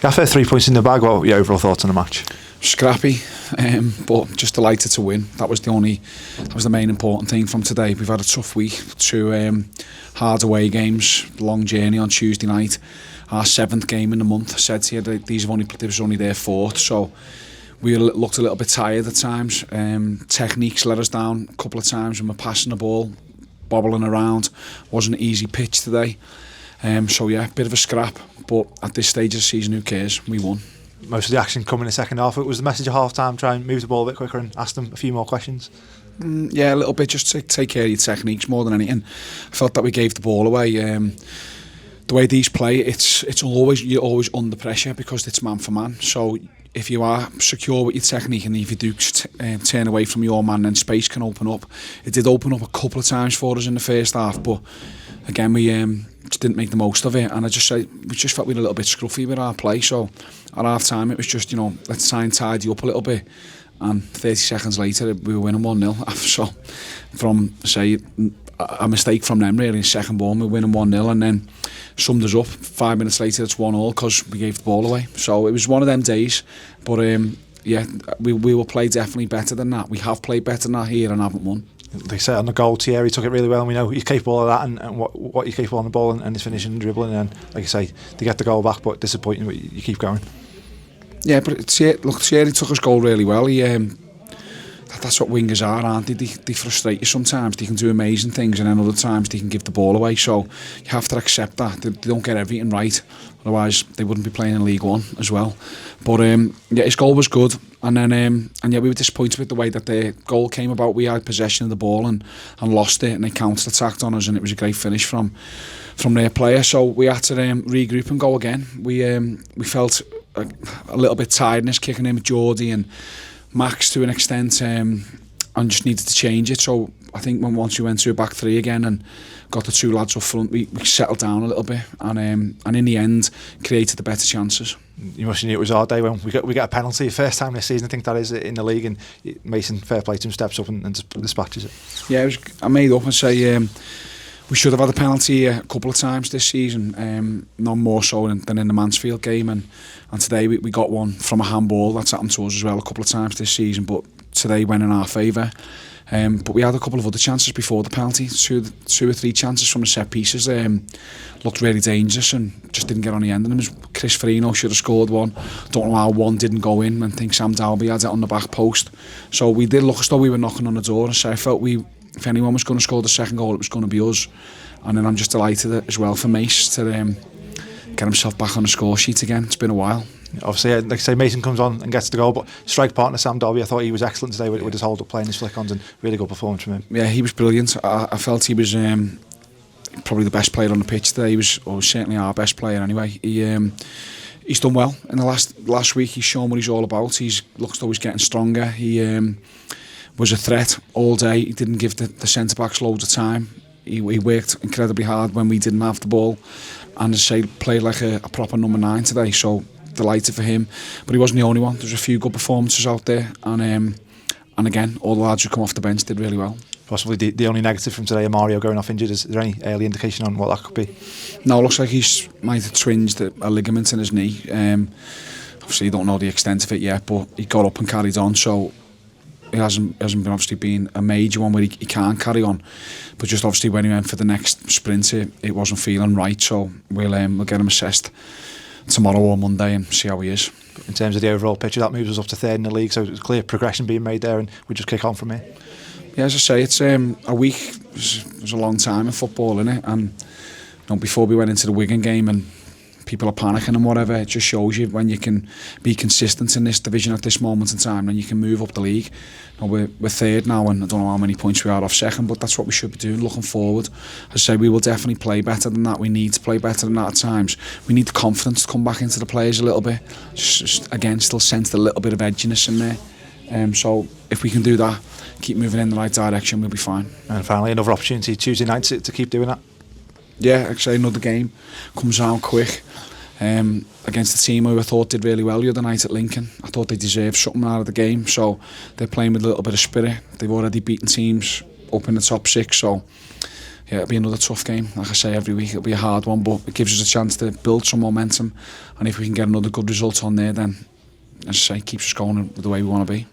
Gaffer, 3 points in the bag. What were your overall thoughts on the match? Scrappy, but just delighted to win. That was the main important thing from today. We've had a tough week, 2 hard away games, long journey on Tuesday night. Our 7th game in the month. I said to you that there was only their 4th, so we looked a little bit tired at times. Techniques let us down a couple of times when we're passing the ball, bobbling around. Wasn't an easy pitch today. So yeah, bit of a scrap, but at this stage of the season, who cares? We won. Most of the action come in the second half. It was the message at half time, try and move the ball a bit quicker and ask them a few more questions. Yeah, a little bit, just to take care of your techniques more than anything. I felt that we gave the ball away. The way these play, you're always under pressure because it's man for man. So if you are secure with your technique and if you do turn away from your man, then space can open up. It did open up a couple of times for us in the first half, but again we just didn't make the most of it, and we just felt we were a little bit scruffy with our play. So at half time it was just, let's try and tidy up a little bit, and 30 seconds later we were winning 1-0. So from, say, a mistake from them really, second ball we were winning 1-0, and then summed us up 5 minutes later it's 1-1 because we gave the ball away. So it was one of them days, but yeah, we will play definitely better than that. We have played better than that here and haven't won. They say on the goal, Thierry took it really well, and we know he's capable of that, and what he's capable on the ball and his finishing and dribbling, and like I say, they get the goal back, but disappointing, but you keep going. Yeah, but Thierry took his goal really well. That's what wingers are, aren't they? They frustrate you sometimes. They can do amazing things, and then other times they can give the ball away. So you have to accept that. They don't get everything right, otherwise they wouldn't be playing in League One as well. But yeah, his goal was good, and then and yeah, we were disappointed with the way that the goal came about. We had possession of the ball and lost it, and they counter-attacked on us, and it was a great finish from their player. So we had to regroup and go again. We felt a little bit tiredness kicking in with Geordie and Max to an extent, and just needed to change it. So I think once we went to a back 3 again and got the 2 lads up front, we settled down a little bit, and in the end created the better chances. You must have knew it was our day when we get a penalty first time this season. I think that is in the league, and Mason, fair play to him, steps up and dispatches it. Yeah, I made up and say we should have had a penalty a couple of times this season, not more so than in the Mansfield game, and today we got one from a handball. That's happened to us as well a couple of times this season, but today went in our favour. But we had a couple of other chances before the penalty, two or three chances from the set pieces. Looked really dangerous and just didn't get on the end. And it was Chris Farino should have scored one. Don't know how one didn't go in. I think Sam Dalby had it on the back post. So we did look as though we were knocking on the door, and so I felt if anyone was going to score the second goal, it was going to be us. And then I'm just delighted as well for Mace to get himself back on the score sheet again. It's been a while. Obviously, like I say, Mason comes on and gets the goal, but strike partner Sam Dalby, I thought he was excellent today with his hold up play and his flick-ons, and really good performance from him. Yeah, he was brilliant. I felt he was probably the best player on the pitch today. He was certainly our best player anyway. He's done well in the last week. He's shown what he's all about. He's looks though he's getting stronger. He was a threat all day. He didn't give the centre backs loads of time. He worked incredibly hard when we didn't have the ball, and as I say, played like a proper number 9 today. So delighted for him, but he wasn't the only one. There's a few good performances out there, and again, all the lads who come off the bench did really well. Possibly the only negative from today, Mario going off injured. Is there any early indication on what that could be? No, it looks like he's might have twinged a ligament in his knee. Obviously, you don't know the extent of it yet, but he got up and carried on. So it hasn't been a major one where he can't carry on, but just obviously when he went for the next sprint, it wasn't feeling right. So we'll get him assessed tomorrow or Monday and see how he is. In terms of the overall picture, that moves us up to 3rd in the league, so it's clear progression being made there, and we just kick on from here. Yeah, as I say, it's a week. It was a long time in football, innit? And before we went into the Wigan game and people are panicking and whatever, it just shows you when you can be consistent in this division at this moment in time, and you can move up the league. We're 3rd now, and I don't know how many points we are off 2nd, but that's what we should be doing looking forward. As I say, we will definitely play better than that. We need to play better than that at times. We need the confidence to come back into the players a little bit. Just again, still sense a little bit of edginess in there. So if we can do that, keep moving in the right direction, we'll be fine. And finally, another opportunity Tuesday night to keep doing that. Yeah, actually another game comes around quick against the team who I thought did really well the other night at Lincoln. I thought they deserved something out of the game, so they're playing with a little bit of spirit. They've already beaten teams up in the top 6, so yeah, it'll be another tough game. Like I say every week, it'll be a hard one, but it gives us a chance to build some momentum. And if we can get another good result on there, then, as I say, keeps us going the way we want to be.